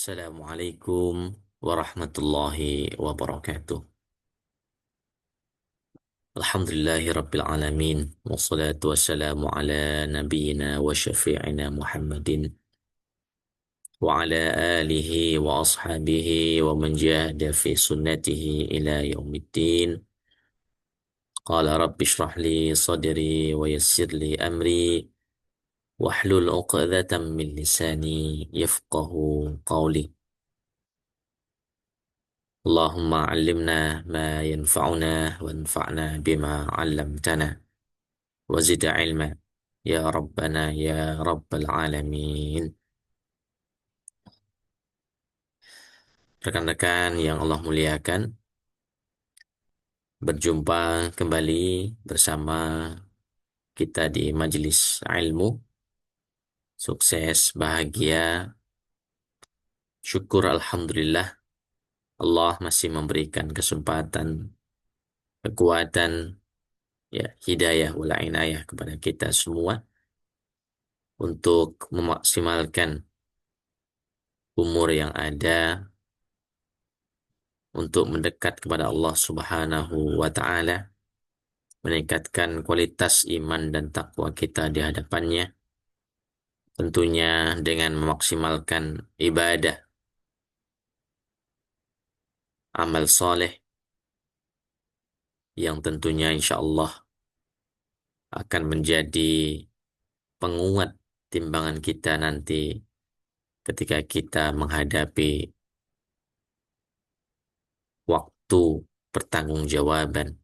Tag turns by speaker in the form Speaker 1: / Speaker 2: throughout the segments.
Speaker 1: Assalamualaikum warahmatullahi wabarakatuh. Alhamdulillahi rabbil alamin. Wassalatu wassalamu ala nabiyyina wa syafi'ina Muhammadin wa ala alihi wa ashabihi wa man jahada fi sunnatihi ila yaumiddin. Qala rabbi shrah li sadri wa yassir li amri wahlul 'uqdatam min lisani yafqahu qawli. Allahumma 'allimna ma yanfa'una wanfa'na bima 'allamtana wa zid 'ilma ya rabbana ya rabbal alamin. Rekan-rekan yang Allah muliakan, berjumpa kembali bersama kita di majelis ilmu. Sukses, bahagia, syukur alhamdulillah Allah masih memberikan kesempatan, kekuatan, ya, hidayah wal inayah kepada kita semua untuk memaksimalkan umur yang ada untuk mendekat kepada Allah Subhanahu wa taala, meningkatkan kualitas iman dan takwa kita di hadapannya, tentunya dengan memaksimalkan ibadah, amal soleh yang tentunya insya Allah akan menjadi penguat timbangan kita nanti ketika kita menghadapi waktu pertanggungjawaban,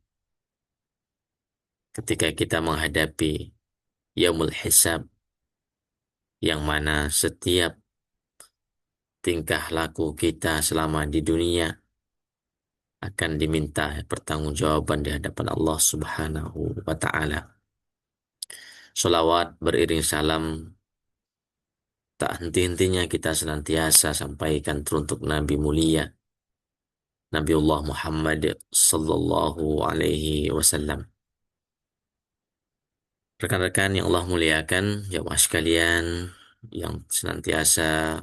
Speaker 1: ketika kita menghadapi yaumul hisab, yang mana setiap tingkah laku kita selama di dunia akan diminta pertanggungjawaban di hadapan Allah Subhanahu wa taala. Sholawat beriring salam tak henti-hentinya kita senantiasa sampaikan teruntuk Nabi mulia Nabiullah Muhammad sallallahu alaihi wasallam. Rekan-rekan yang Allah muliakan, jamaah sekalian yang senantiasa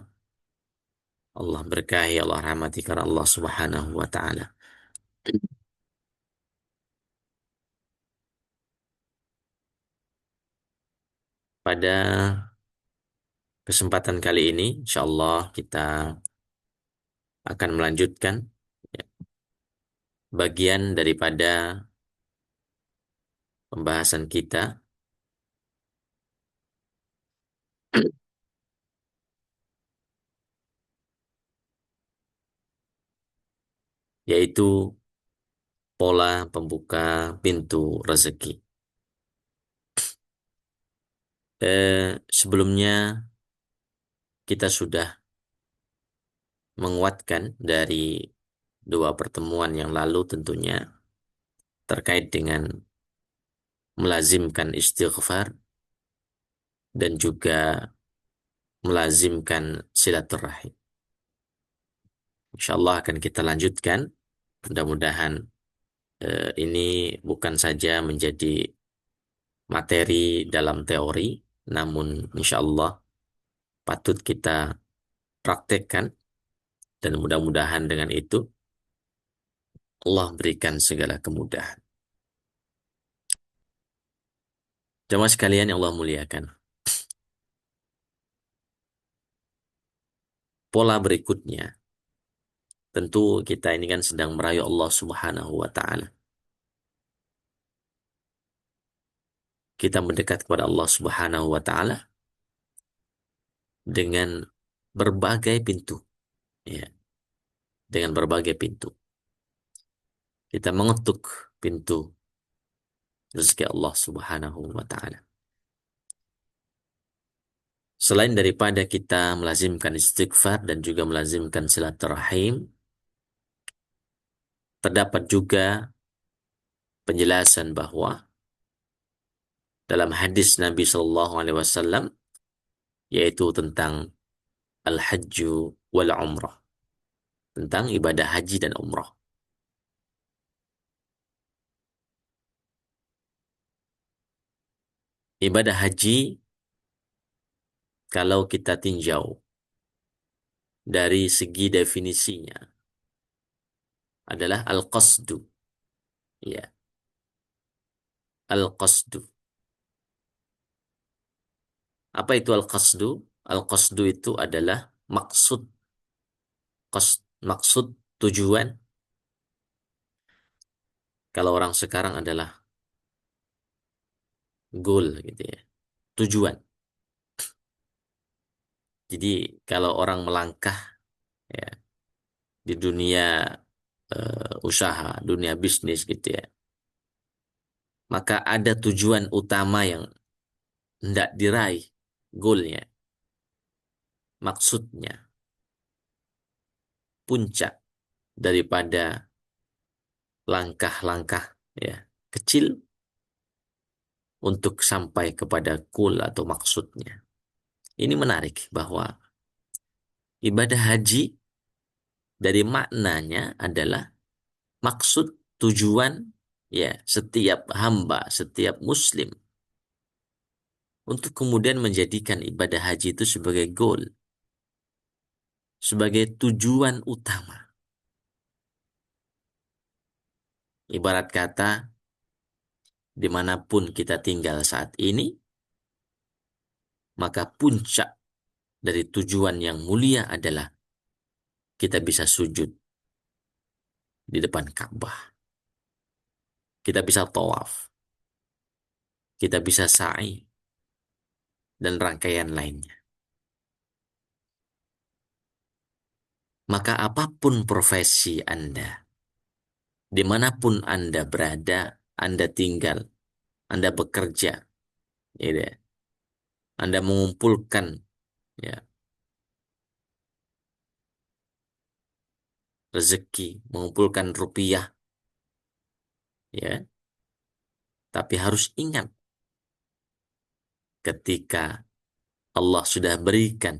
Speaker 1: Allah berkahi, Allah rahmati karena Allah Subhanahu wa taala. Pada kesempatan kali ini, insya Allah kita akan melanjutkan, ya, bagian daripada pembahasan kita, yaitu pola pembuka pintu rezeki. Sebelumnya kita sudah menguatkan dari dua pertemuan yang lalu tentunya terkait dengan melazimkan istighfar dan juga melazimkan silaturahim. Insya Allah akan kita lanjutkan. Mudah-mudahan ini bukan saja menjadi materi dalam teori, namun insya Allah patut kita praktekkan, dan mudah-mudahan dengan itu Allah berikan segala kemudahan. Jemaah sekalian yang Allah muliakan, pola berikutnya, tentu kita ini kan sedang merayu Allah Subhanahu wa taala. Kita mendekat kepada Allah Subhanahu wa taala dengan berbagai pintu, ya, dengan berbagai pintu. Kita mengetuk pintu rezeki Allah Subhanahu wa taala. Selain daripada kita melazimkan istighfar dan juga melazimkan silaturahim, terdapat juga penjelasan bahwa dalam hadis Nabi Shallallahu Alaihi Wasallam, yaitu tentang al-hajju wal umrah, tentang ibadah haji dan umrah. Ibadah haji, kalau kita tinjau dari segi definisinya adalah al-qasdu. Ya, al-qasdu. Apa itu al-qasdu? Al-qasdu itu adalah maksud, maksud, tujuan. Kalau orang sekarang adalah goal gitu ya, tujuan. Jadi kalau orang melangkah ya di dunia usaha, dunia bisnis gitu ya, maka ada tujuan utama yang hendak diraih, goalnya, maksudnya, puncak daripada langkah-langkah ya kecil untuk sampai kepada goal atau maksudnya. Ini menarik bahwa ibadah haji dari maknanya adalah maksud, tujuan ya setiap hamba, setiap muslim untuk kemudian menjadikan ibadah haji itu sebagai goal, sebagai tujuan utama. Ibarat kata, dimanapun kita tinggal saat ini, maka puncak dari tujuan yang mulia adalah kita bisa sujud di depan Ka'bah. Kita bisa tawaf. Kita bisa sa'i. Dan rangkaian lainnya. Maka apapun profesi Anda, dimanapun Anda berada, Anda tinggal, Anda bekerja, ya, Anda mengumpulkan ya, rezeki, mengumpulkan rupiah, ya, tapi harus ingat ketika Allah sudah berikan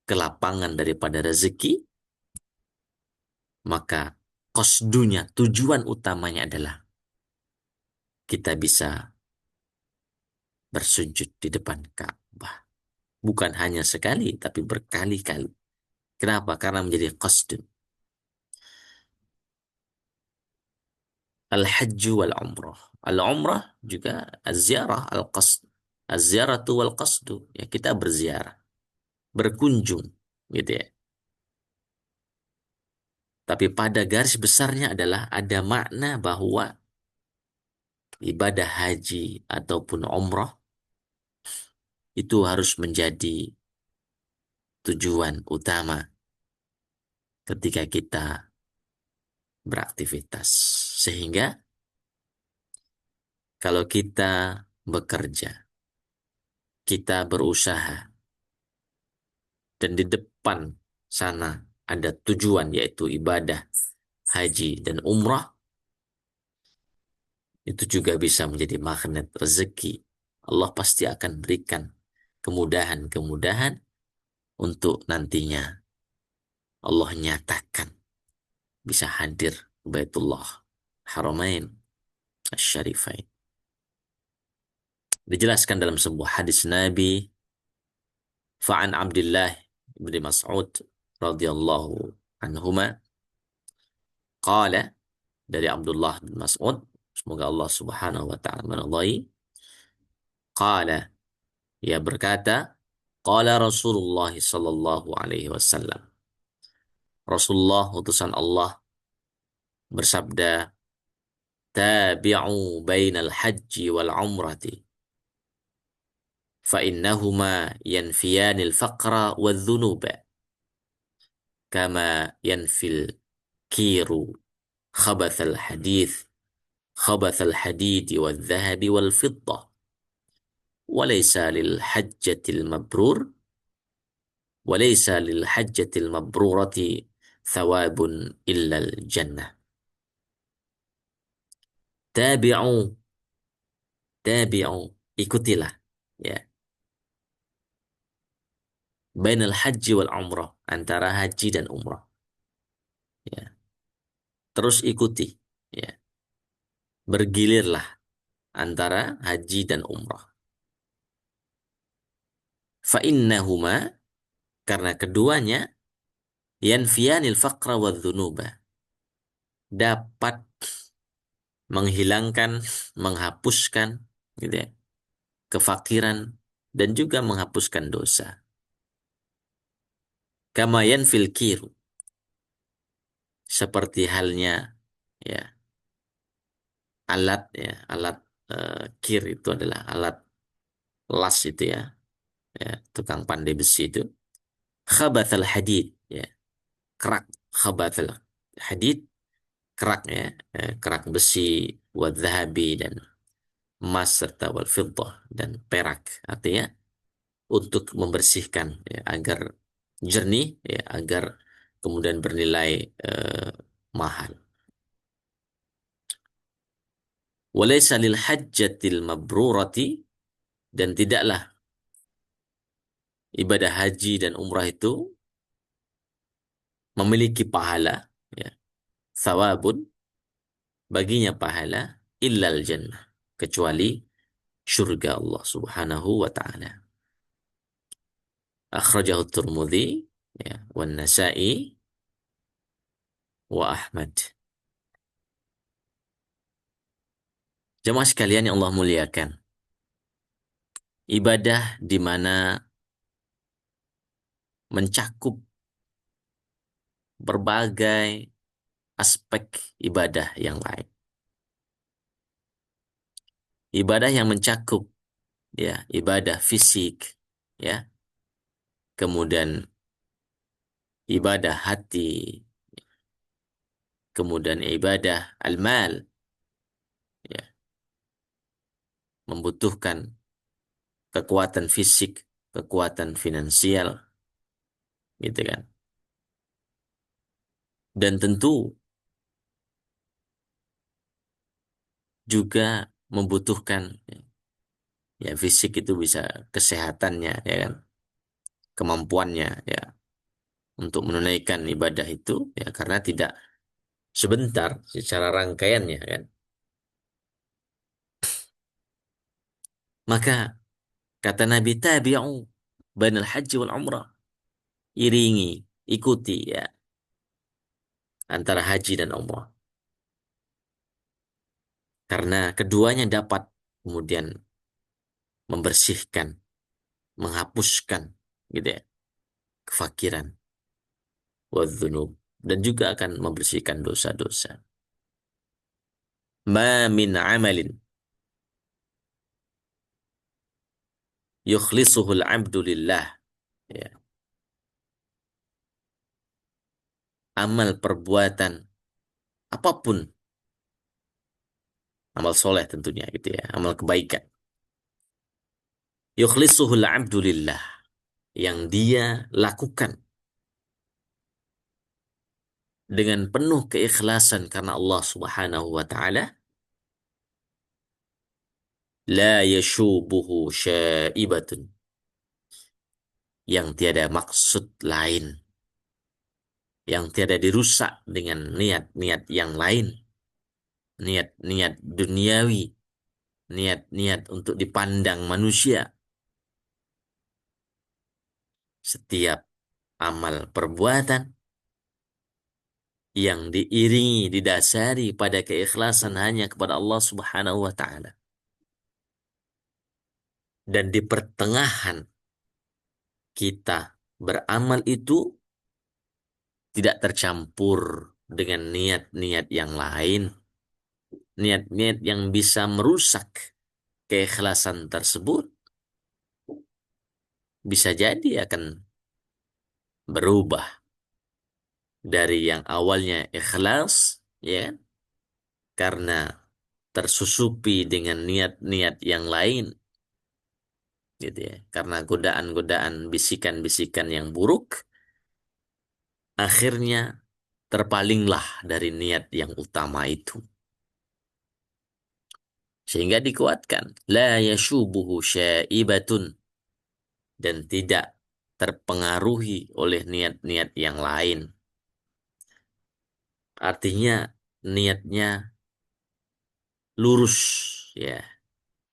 Speaker 1: kelapangan daripada rezeki, maka kosdunya, tujuan utamanya adalah kita bisa bersujud di depan Ka'bah. Bukan hanya sekali, tapi berkali-kali. Kenapa? Karena menjadi qasdun. Al-hajju wal-umrah. Al-umrah juga az-ziarah, al-qasd. Az-ziaratu wal-qasdu. Ya, kita berziarah, berkunjung, gitu ya. Tapi pada garis besarnya adalah ada makna bahwa ibadah haji ataupun umrah itu harus menjadi tujuan utama ketika kita beraktivitas. Sehingga kalau kita bekerja, kita berusaha, dan di depan sana ada tujuan yaitu ibadah haji dan umrah, itu juga bisa menjadi magnet rezeki. Allah pasti akan berikan kemudahan-kemudahan untuk nantinya Allah nyatakan bisa hadir Baitullah Haramain Asy-Syarifain. Dijelaskan dalam sebuah hadis Nabi, fa'an Abdullah bin Mas'ud radhiyallahu anhuma qala, dari Abdullah bin Mas'ud, semoga Allah Subhanahu wa taala meridai, qala, ia berkata, qala Rasulullah sallallahu alaihi wasallam, Rasulullah utusan Allah bersabda, tabi'u bainal hajji wal umrati fa innahuma yanfiyanil faqra wal dhunuba kama yanfil kiru khabathal hadith khabathal hadidi wal dhahabi wal fiddah walaysa lil hajjatil mabrur walaysa lil hajjatil mabrurati thawabun illal jannah. Tabi'u, tabi'u, ikutilah ya, bainal haji wal umrah, antara haji dan umrah ya. Terus ikuti ya, bergilirlah antara haji dan umrah. Fa innahuma, karena keduanya, yanfiyanil faqra wa dhunuba, dapat menghilangkan, menghapuskan gitu ya, kefakiran dan juga menghapuskan dosa. Kama yanfil kiru, seperti halnya ya alat ya, alat kir itu adalah alat las itu ya, ya tukang pandai besi itu. Khabathal hadid ya, kerak khabathal hadid, kerak ya, kerak besi, wa dhahabi dan emas serta wal fiddah dan perak, artinya untuk membersihkan ya, agar jernih ya, agar kemudian bernilai eh, mahal. Walaysa lil hajjatil mabrurati, dan tidaklah ibadah haji dan umrah itu memiliki pahala ya, thawabun, baginya pahala, illal jannah, kecuali surga Allah Subhanahu wa taala. Akhrajahu Tirmidzi ya, wan Nasa'i wa Ahmad. Jemaah sekalian yang Allah muliakan, ibadah di mana mencakup berbagai aspek ibadah yang lain. Ibadah yang mencakup ya ibadah fisik ya, kemudian ibadah hati, kemudian ibadah al-mal ya, membutuhkan kekuatan fisik, kekuatan finansial gitu kan. Dan tentu juga membutuhkan ya fisik itu bisa kesehatannya ya kan, kemampuannya ya untuk menunaikan ibadah itu ya, karena tidak sebentar secara rangkaiannya kan. Maka kata Nabi, tabi'u bainal haji wal umrah, iringi, ikuti ya antara haji dan umrah, karena keduanya dapat kemudian membersihkan, menghapuskan gitu ya kefakiran, wadzunub, dan juga akan membersihkan dosa-dosa. Ma min amalin yukhlisuhul abdu lillah ya, amal perbuatan apapun, amal soleh tentunya gitu ya, amal kebaikan, yukhlisuhul abdu lillah, yang dia lakukan dengan penuh keikhlasan karena Allah Subhanahu wa taala, la yashubuhu syaibatun, yang tiada maksud lain, yang tiada dirusak dengan niat-niat yang lain, niat-niat duniawi, niat-niat untuk dipandang manusia. Setiap amal perbuatan yang diiringi, didasari pada keikhlasan hanya kepada Allah Subhanahu wa taala, dan di pertengahan kita beramal itu tidak tercampur dengan niat-niat yang lain, niat-niat yang bisa merusak keikhlasan tersebut, bisa jadi akan berubah dari yang awalnya ikhlas ya kan, karena tersusupi dengan niat-niat yang lain gitu ya, karena godaan-godaan, bisikan-bisikan yang buruk, akhirnya terpalinglah dari niat yang utama itu, sehingga dikuatkan la yashubuhu syaibatun, dan tidak terpengaruhi oleh niat-niat yang lain, artinya niatnya lurus ya,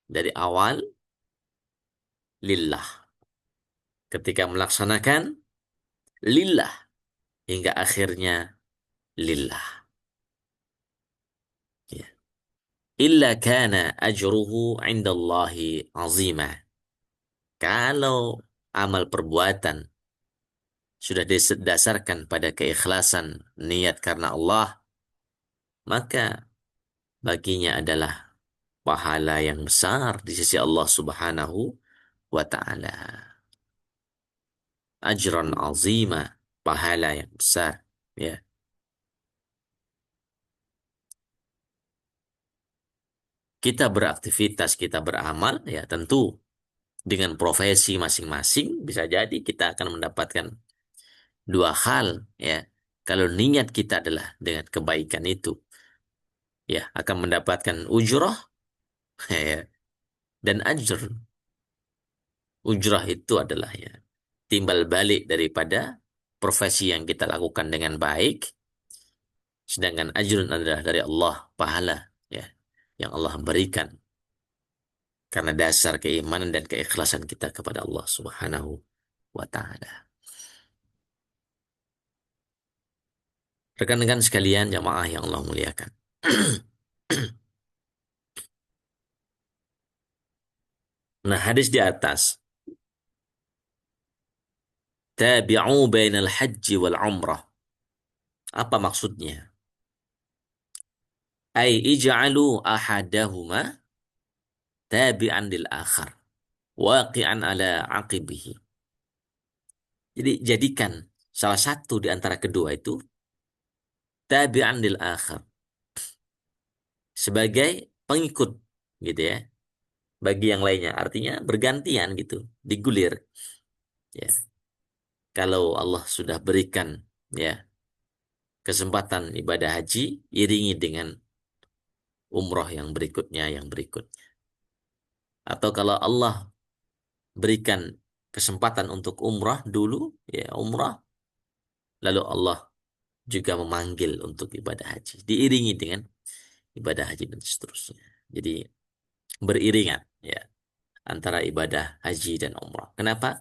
Speaker 1: dari awal lillah, ketika melaksanakan lillah hingga akhirnya lillah. Ya. Illa kana ajruhu indallahi azima. Kalau amal perbuatan sudah didasarkan pada keikhlasan niat karena Allah, maka baginya adalah pahala yang besar di sisi Allah Subhanahu wa taala. Ajran azima, pahala yang besar, ya. Kita beraktivitas, kita beramal, ya tentu dengan profesi masing-masing bisa jadi kita akan mendapatkan dua hal, ya. Kalau niat kita adalah dengan kebaikan itu, ya akan mendapatkan ujrah, ya, dan ajr. Ujrah itu adalah ya timbal balik daripada profesi yang kita lakukan dengan baik, sedangkan ajrun adalah dari Allah, pahala, ya yang Allah berikan karena dasar keimanan dan keikhlasan kita kepada Allah Subhanahu wa taala. Rekan-rekan sekalian jamaah yang Allah muliakan. Nah, hadis di atas, tabi'u bainal haji wal umrah. Apa maksudnya? Ai ij'alu ahadahuma tabi'an lil akhar, waqi'an ala aqibihi. Jadi jadikan salah satu di antara kedua itu tabi'an lil akhar, sebagai pengikut gitu ya bagi yang lainnya, artinya bergantian gitu, digulir, ya. Kalau Allah sudah berikan, ya, kesempatan ibadah haji, iringi dengan umroh yang berikutnya, yang berikutnya. Atau kalau Allah berikan kesempatan untuk umrah dulu, ya umrah, lalu Allah juga memanggil untuk ibadah haji, diiringi dengan ibadah haji dan seterusnya. Jadi beriringan, ya, antara ibadah haji dan umrah. Kenapa?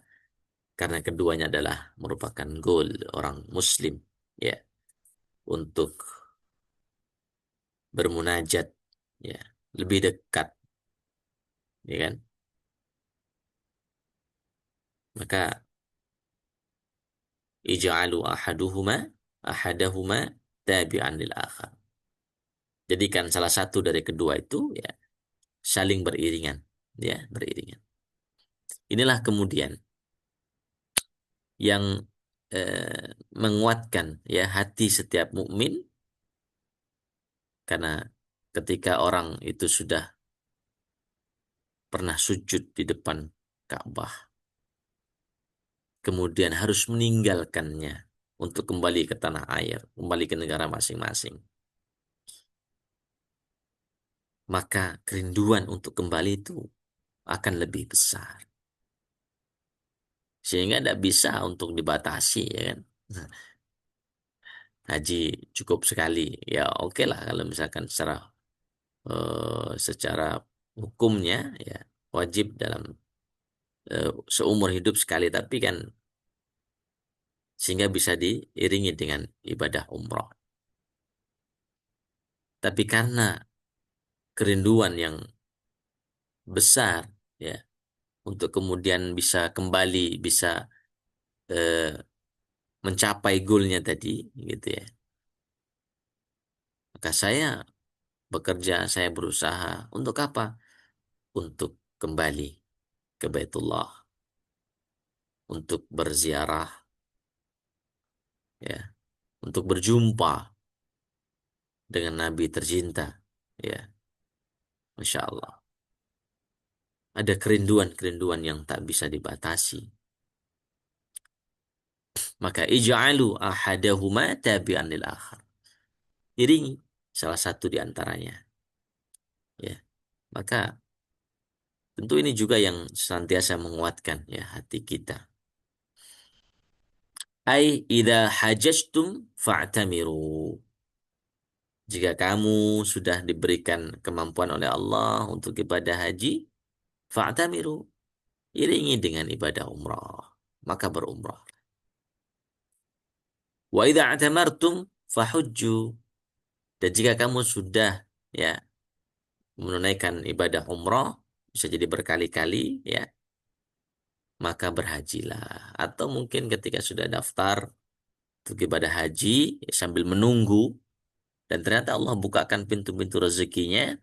Speaker 1: Karena keduanya adalah merupakan goal orang Muslim, ya, untuk bermunajat, ya, lebih dekat, ya kan? Maka ij'alu ahadahuma tabi'an lil akhar. Jadikan salah satu dari kedua itu, ya, saling beriringan, ya, beriringan. Inilah kemudian yang menguatkan, ya, hati setiap mukmin, karena ketika orang itu sudah pernah sujud di depan Ka'bah, kemudian harus meninggalkannya untuk kembali ke tanah air, kembali ke negara masing-masing, maka kerinduan untuk kembali itu akan lebih besar. Sehingga tidak bisa untuk dibatasi, ya kan. Haji cukup sekali, ya oke lah kalau misalkan secara hukumnya, ya wajib dalam seumur hidup sekali, tapi kan sehingga bisa diiringi dengan ibadah umroh. Tapi karena kerinduan yang besar, ya, untuk kemudian bisa kembali, bisa eh, mencapai goalnya tadi, gitu ya. Maka saya bekerja, saya berusaha untuk apa? Untuk kembali ke Baitullah, untuk berziarah, ya, untuk berjumpa dengan Nabi tercinta, ya, Masya Allah. Ada kerinduan-kerinduan yang tak bisa dibatasi. Maka ij'alu ahadahuma tabi'an lil akhar. Iringi salah satu di antaranya, ya. Maka tentu ini juga yang senantiasa menguatkan, ya, hati kita. Ai idza hajajtum fa'tamiru. Jika kamu sudah diberikan kemampuan oleh Allah untuk ibadah haji, fa'tamiru, iringi dengan ibadah umrah. Maka berumrah. Wa idza atamartum fahujju. Dan jika kamu sudah ya menunaikan ibadah umrah, bisa jadi berkali-kali ya, maka berhajilah. Atau mungkin ketika sudah daftar untuk ibadah haji ya, sambil menunggu dan ternyata Allah bukakan pintu-pintu rezekinya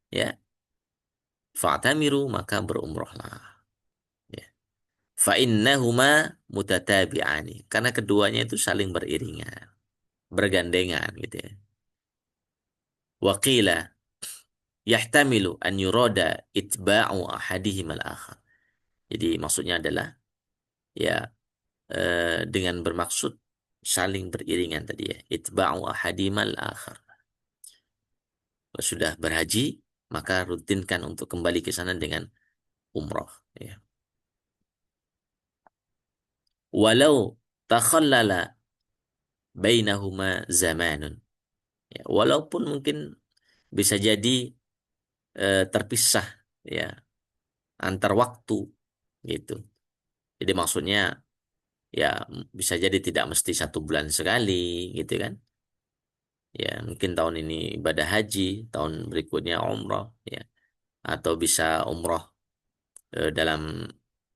Speaker 1: ya, fa'tamiru, maka berumrahlah ya. Fa innahuma mutatabi'ani, karena keduanya itu saling beriringan, bergandengan gitu ya. Wa qila yahtamilu an yurada itba'u ahadihim al-akhar. Jadi maksudnya adalah ya dengan bermaksud saling beriringan tadi ya. Itba'u ahadihim al-akhar. Kalau sudah berhaji, maka rutinkan untuk kembali ke sana dengan umroh ya. Walau takhallala bainahuma zamanun. Ya, walaupun mungkin bisa jadi terpisah ya antar waktu gitu. Jadi maksudnya ya bisa jadi tidak mesti 1 bulan sekali gitu kan. Ya mungkin tahun ini ibadah haji, tahun berikutnya umroh ya. Atau bisa umroh dalam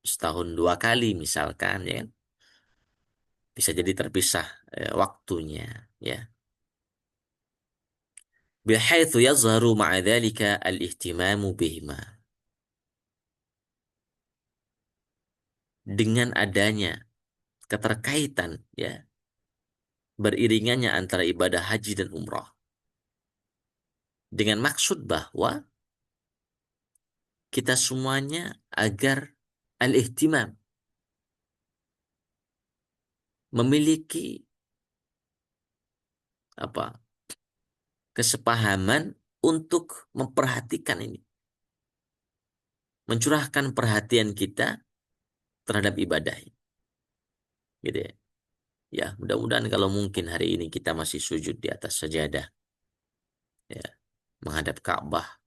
Speaker 1: setahun 2 kali misalkan ya kan. Bisa jadi terpisah waktunya ya. Bihaitsu yazharu ma'a dzalika al-ihtimamu bihima. Dengan adanya keterkaitan ya beriringannya antara ibadah haji dan umrah dengan maksud bahwa kita semuanya agar al-ihtimam, memiliki apa kesepahaman untuk memperhatikan ini, mencurahkan perhatian kita terhadap ibadah ini, gitu ya. Ya, mudah-mudahan kalau mungkin hari ini kita masih sujud di atas sajadah, ya, menghadap Ka'bah,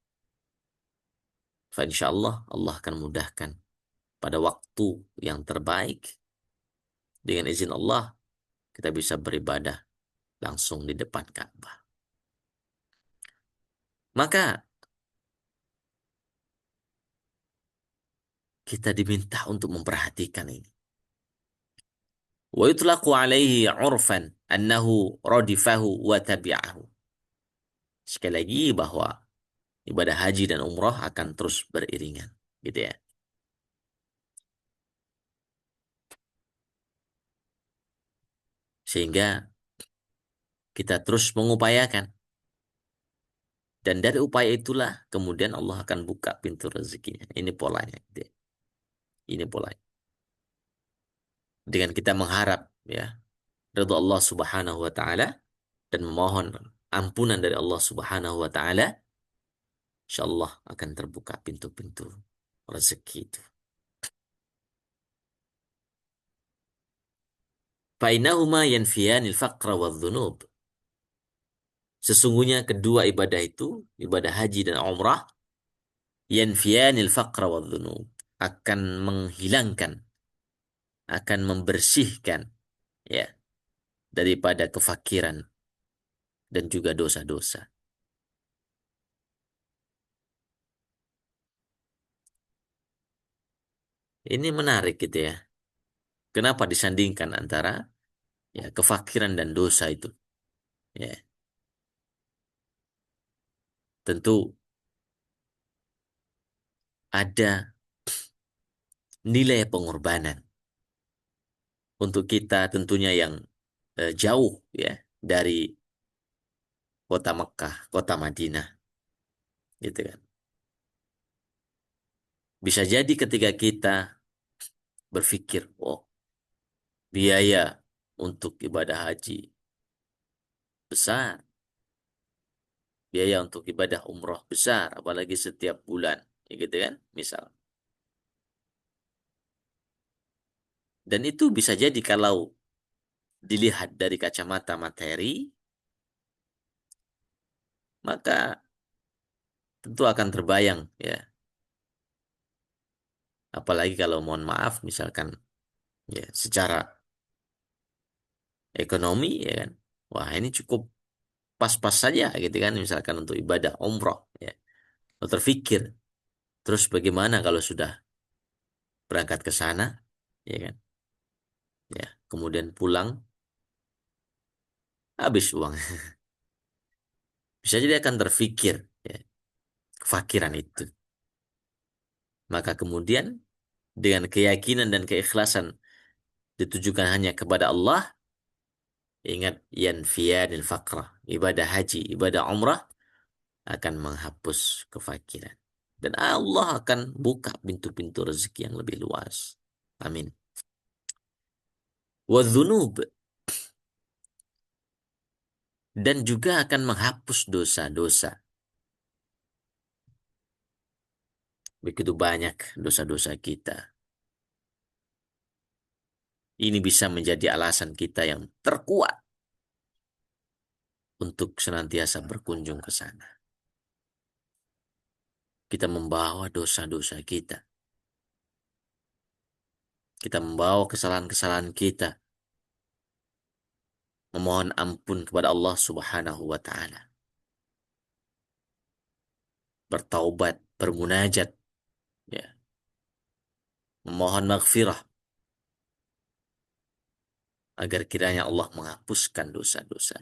Speaker 1: insya Allah Allah akan mudahkan pada waktu yang terbaik dengan izin Allah kita bisa beribadah langsung di depan Ka'bah. Maka kita diminta untuk memperhatikan ini. Wa yutlaqu alaihi urfan annahu radifahu wa tabi'ahu. Sekali lagi bahwa ibadah haji dan umrah akan terus beriringan, gitu ya. Sehingga kita terus mengupayakan, dan dari upaya itulah kemudian Allah akan buka pintu rezekinya. Ini polanya, gitu ya. Ini polanya. Dengan kita mengharap ya ridha Allah Subhanahu wa taala dan memohon ampunan dari Allah Subhanahu wa taala, insyaallah akan terbuka pintu-pintu rezeki itu. Fainahuma yanfiyanil faqra wadh-dhunub. Sesungguhnya kedua ibadah itu, ibadah haji dan umrah, yanfiyanil faqra wadh-dhunub, akan menghilangkan, akan membersihkan ya daripada kefakiran dan juga dosa-dosa. Ini menarik gitu ya. Kenapa disandingkan antara ya kefakiran dan dosa itu? Ya, tentu ada nilai pengorbanan untuk kita tentunya yang jauh ya dari kota Mekah, kota Madinah, gitu kan. Bisa jadi ketika kita berpikir, oh biaya untuk ibadah haji besar, biaya untuk ibadah umroh besar, apalagi setiap bulan, ya gitu kan, misal. Dan itu bisa jadi kalau dilihat dari kacamata materi, maka tentu akan terbayang ya. Apalagi kalau mohon maaf misalkan ya secara ekonomi, ya kan. Wah, ini cukup pas-pas saja gitu kan, misalkan untuk ibadah umroh, ya. Lo terfikir, terus bagaimana kalau sudah berangkat ke sana, ya kan? Ya, kemudian pulang habis uang. Bisa jadi akan terfikir, ya, kefakiran itu. Maka kemudian dengan keyakinan dan keikhlasan ditujukan hanya kepada Allah, ingat yanfiyanil faqrah, ibadah haji, ibadah umrah akan menghapus kefakiran. Dan Allah akan buka pintu-pintu rezeki yang lebih luas. Amin. Wadzunub, dan juga akan menghapus dosa-dosa. Begitu banyak dosa-dosa kita. Ini bisa menjadi alasan kita yang terkuat untuk senantiasa berkunjung ke sana. Kita membawa dosa-dosa kita. Kita membawa kesalahan-kesalahan kita. Memohon ampun kepada Allah Subhanahu wa Ta'ala. Bertaubat, bermunajat, ya, memohon maghfirah agar kiranya Allah menghapuskan dosa-dosa.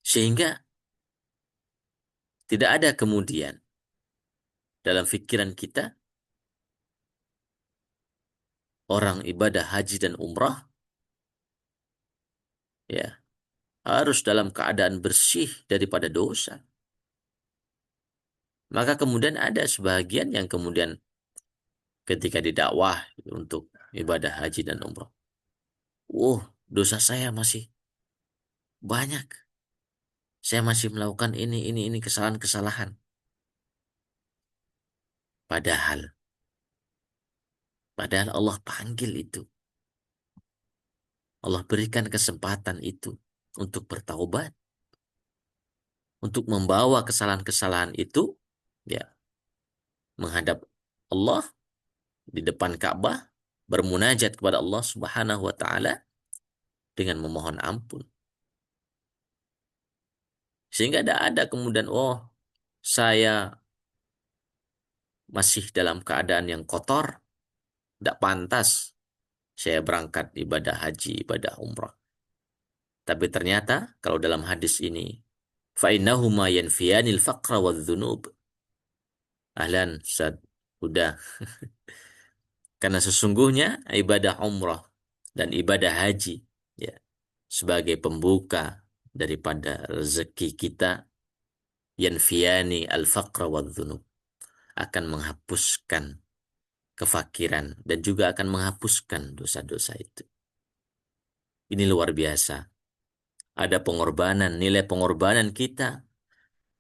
Speaker 1: Sehingga tidak ada kemudian dalam pikiran kita orang ibadah haji dan umrah, ya, harus dalam keadaan bersih daripada dosa. Maka kemudian ada sebagian yang kemudian ketika didakwah untuk ibadah haji dan umrah, dosa saya masih banyak. Saya masih melakukan ini kesalahan-kesalahan. Padahal, padahal Allah panggil itu. Allah berikan kesempatan itu untuk bertaubat, untuk membawa kesalahan-kesalahan itu, ya, menghadap Allah di depan Ka'bah, bermunajat kepada Allah Subhanahu wa Ta'ala dengan memohon ampun. Sehingga tidak ada kemudian, saya masih dalam keadaan yang kotor, tidak pantas saya berangkat ibadah haji, ibadah umrah. Tapi ternyata kalau dalam hadis ini, فَإِنَّهُمَا يَنْفِيَانِ الْفَقْرَ وَالذُّنُوبِ. Ahlan, Ustaz. Udah. Karena sesungguhnya ibadah umrah dan ibadah haji, ya, sebagai pembuka daripada rezeki kita, yanfiyani al-faqra wal-dhunub, akan menghapuskan kefakiran dan juga akan menghapuskan dosa-dosa itu. Ini luar biasa. Ada pengorbanan, nilai pengorbanan kita,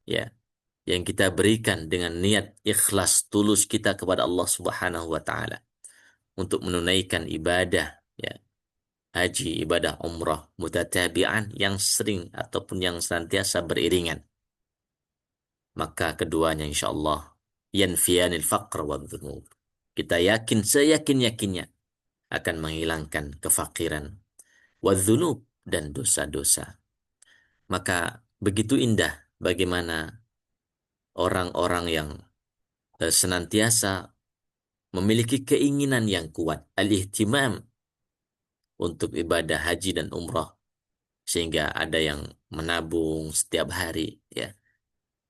Speaker 1: ya, yang kita berikan dengan niat ikhlas tulus kita kepada Allah Subhanahu wa Ta'ala untuk menunaikan ibadah, ya, haji, ibadah umrah mutatabi'an yang sering ataupun yang senantiasa beriringan. Maka keduanya insyaallah yanfiyanil faqr wal dhunub. Kita yakin seyakin-yakinnya akan menghilangkan kefakiran wal dhunub dan dosa-dosa. Maka begitu indah bagaimana orang-orang yang senantiasa memiliki keinginan yang kuat, al-ihtimam untuk ibadah haji dan umrah, sehingga ada yang menabung setiap hari, ya.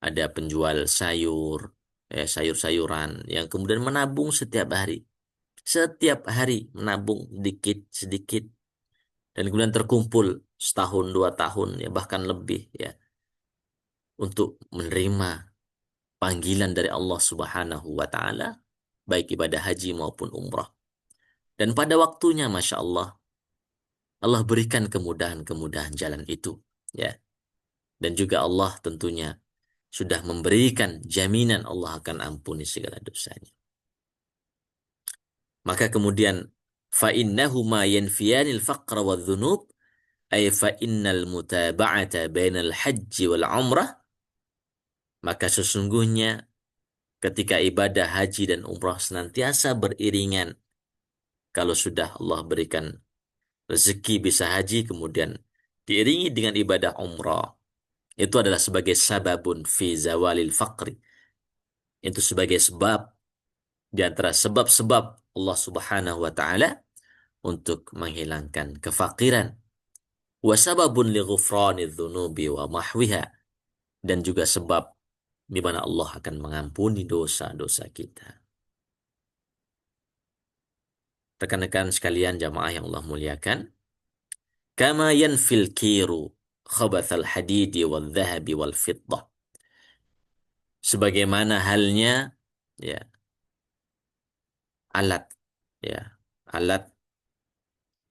Speaker 1: Ada penjual sayur, sayur-sayuran yang kemudian menabung setiap hari menabung sedikit, dan kemudian terkumpul setahun 2 tahun, ya, bahkan lebih, ya, untuk menerima panggilan dari Allah Subhanahu wa Ta'ala, baik ibadah haji maupun umrah. Dan pada waktunya, Masya Allah, Allah berikan kemudahan-kemudahan jalan itu, ya. Dan juga Allah tentunya sudah memberikan jaminan Allah akan ampuni segala dosanya. Maka kemudian فَإِنَّهُمَا يَنْفِيَانِ الْفَقْرَ وَالذُّنُوبِ أي فَإِنَّ الْمُتَابَعَةَ بَيْنَ الْحَجِّ وَالْعُمْرَةِ. Maka sesungguhnya ketika ibadah haji dan umrah senantiasa beriringan, kalau sudah Allah berikan rezeki bisa haji, kemudian diiringi dengan ibadah umrah, itu adalah sebagai sababun fi zawalil faqri. Itu sebagai sebab di antara sebab-sebab Allah Subhanahu wa taala untuk menghilangkan kefakiran. Wa sababun li ghufranidz dzunubi wa mahwiha, dan juga sebab di mana Allah akan mengampuni dosa-dosa kita. Rekan-rekan sekalian jamaah yang Allah muliakan, kama yanfil kiru khabathal hadidi wal dhahabi wal fiddah. Sebagaimana halnya ya alat ya alat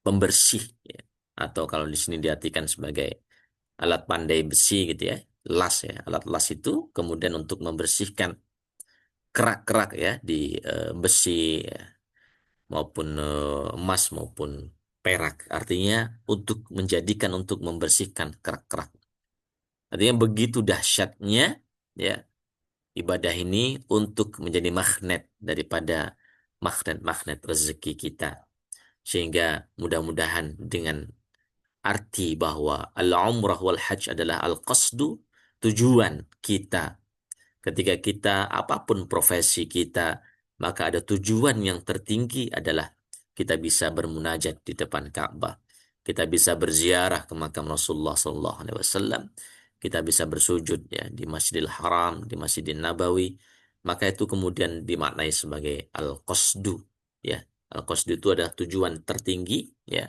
Speaker 1: pembersih ya, atau kalau di sini diartikan sebagai alat pandai besi gitu ya, las ya, alat las itu kemudian untuk membersihkan kerak-kerak ya di besi ya, maupun emas maupun perak, artinya untuk menjadikan untuk membersihkan kerak-kerak. Artinya begitu dahsyatnya ya ibadah ini untuk menjadi magnet daripada magnet-magnet rezeki kita, sehingga mudah-mudahan dengan arti bahwa al-umrah wal hajj adalah al-qasdu, tujuan kita. Ketika kita apapun profesi kita, maka ada tujuan yang tertinggi adalah kita bisa bermunajat di depan Ka'bah. Kita bisa berziarah ke makam Rasulullah SAW. Kita bisa bersujud ya di Masjidil Haram, di Masjidil Nabawi. Maka itu kemudian dimaknai sebagai al-qasdu ya. Al-qasdu itu adalah tujuan tertinggi ya.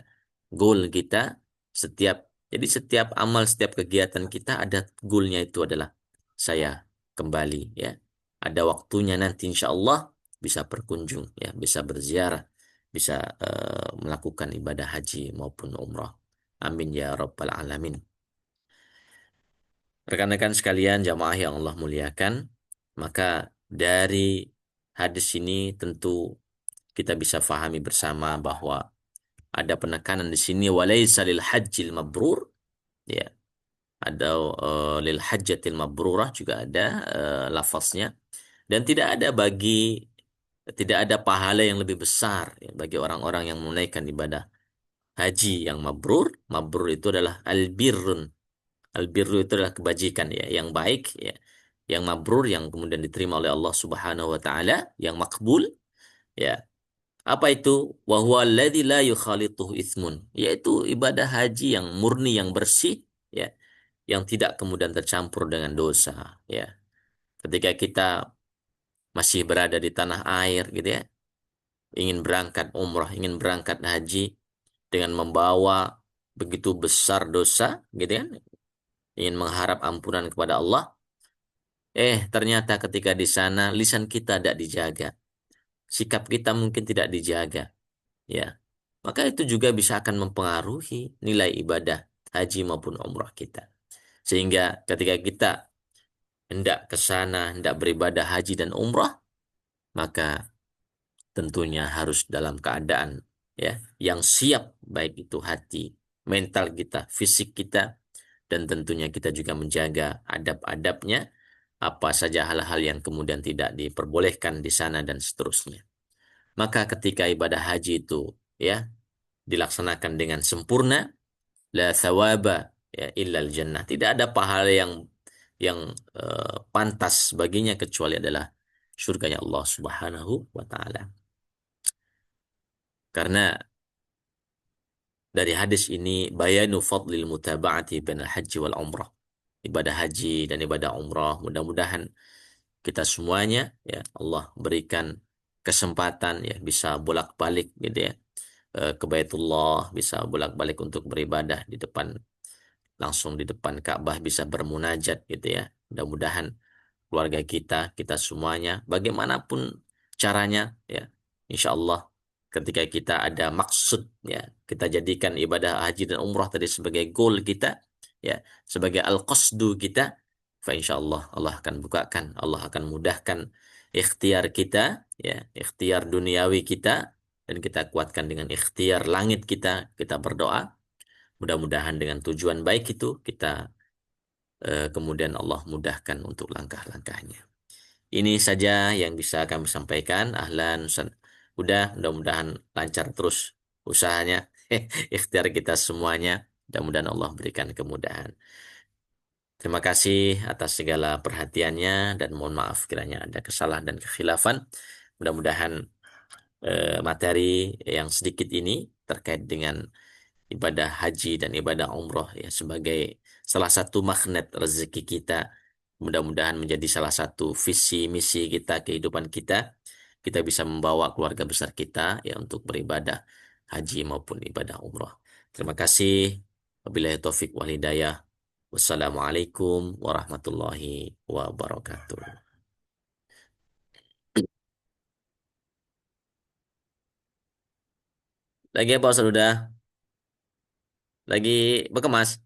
Speaker 1: Goal kita setiap jadi setiap amal, setiap kegiatan kita ada goalnya, itu adalah saya kembali ya. Ada waktunya nanti insya Allah bisa berkunjung ya, bisa berziarah, bisa melakukan ibadah haji maupun umrah. Amin ya rabbal alamin. Rekan-rekan sekalian jamaah yang Allah muliakan, maka dari hadis ini tentu kita bisa fahami bersama bahwa ada penekanan di sini walaisa lil hajjil mabrur ya. Ada lil hajjatil mabrurah juga ada lafaznya, dan tidak ada pahala yang lebih besar ya, bagi orang-orang yang menunaikan ibadah haji yang mabrur. Mabrur itu adalah albirrun. Albirru itu adalah kebajikan ya, yang baik ya. Yang mabrur yang kemudian diterima oleh Allah Subhanahu wa taala, yang makbul ya. Apa itu? Wa huwa alladzi la yukhalituhu itsmun. Yaitu ibadah haji yang murni, yang bersih ya, yang tidak kemudian tercampur dengan dosa ya. Ketika kita masih berada di tanah air gitu ya, ingin berangkat umrah, ingin berangkat haji dengan membawa begitu besar dosa gitu kan, ingin mengharap ampunan kepada Allah, ternyata ketika di sana lisan kita tidak dijaga, sikap kita mungkin tidak dijaga ya, maka itu juga bisa akan mempengaruhi nilai ibadah haji maupun umrah kita. Sehingga ketika kita hendak ke sana, hendak beribadah haji dan umrah, maka tentunya harus dalam keadaan ya yang siap, baik itu hati, mental kita, fisik kita, dan tentunya kita juga menjaga adab-adabnya, apa saja hal-hal yang kemudian tidak diperbolehkan di sana dan seterusnya. Maka ketika ibadah haji itu ya dilaksanakan dengan sempurna, la thawaba ya illal jannah. Tidak ada pahala yang pantas baginya kecuali adalah surganya Allah Subhanahu wa taala. Karena dari hadis ini bayanu fadlil mutaba'ati bainal haji wal umrah. Ibadah haji dan ibadah umrah, mudah-mudahan kita semuanya ya Allah berikan kesempatan ya bisa bolak-balik gitu ya ke Baitullah, bisa bolak-balik untuk beribadah di depan, langsung di depan Ka'bah, bisa bermunajat gitu ya. Mudah-mudahan keluarga kita, kita semuanya, bagaimanapun caranya ya, insya Allah ketika kita ada maksud ya, kita jadikan ibadah haji dan umrah tadi sebagai goal kita ya, sebagai al-qasdu kita, fa insya Allah Allah akan bukakan, Allah akan mudahkan ikhtiar kita ya, ikhtiar duniawi kita, dan kita kuatkan dengan ikhtiar langit kita. Kita berdoa mudah-mudahan dengan tujuan baik itu kita kemudian Allah mudahkan untuk langkah-langkahnya. Ini saja yang bisa kami sampaikan. Ahlan Ustaz Udah, mudah-mudahan lancar terus usahanya. Ikhtiar kita semuanya. Mudah-mudahan Allah berikan kemudahan. Terima kasih atas segala perhatiannya dan mohon maaf kiranya ada kesalahan dan kekhilafan. Mudah-mudahan materi yang sedikit ini terkait dengan ibadah haji dan ibadah umroh ya sebagai salah satu magnet rezeki kita. Mudah-mudahan menjadi salah satu visi misi kita, kehidupan kita. Kita bisa membawa keluarga besar kita ya untuk beribadah haji maupun ibadah umroh. Terima kasih. Wabillahi taufik wal hidayah. Wassalamualaikum warahmatullahi wabarakatuh. Lagi apa Ustaz udah? Lagi berkemas?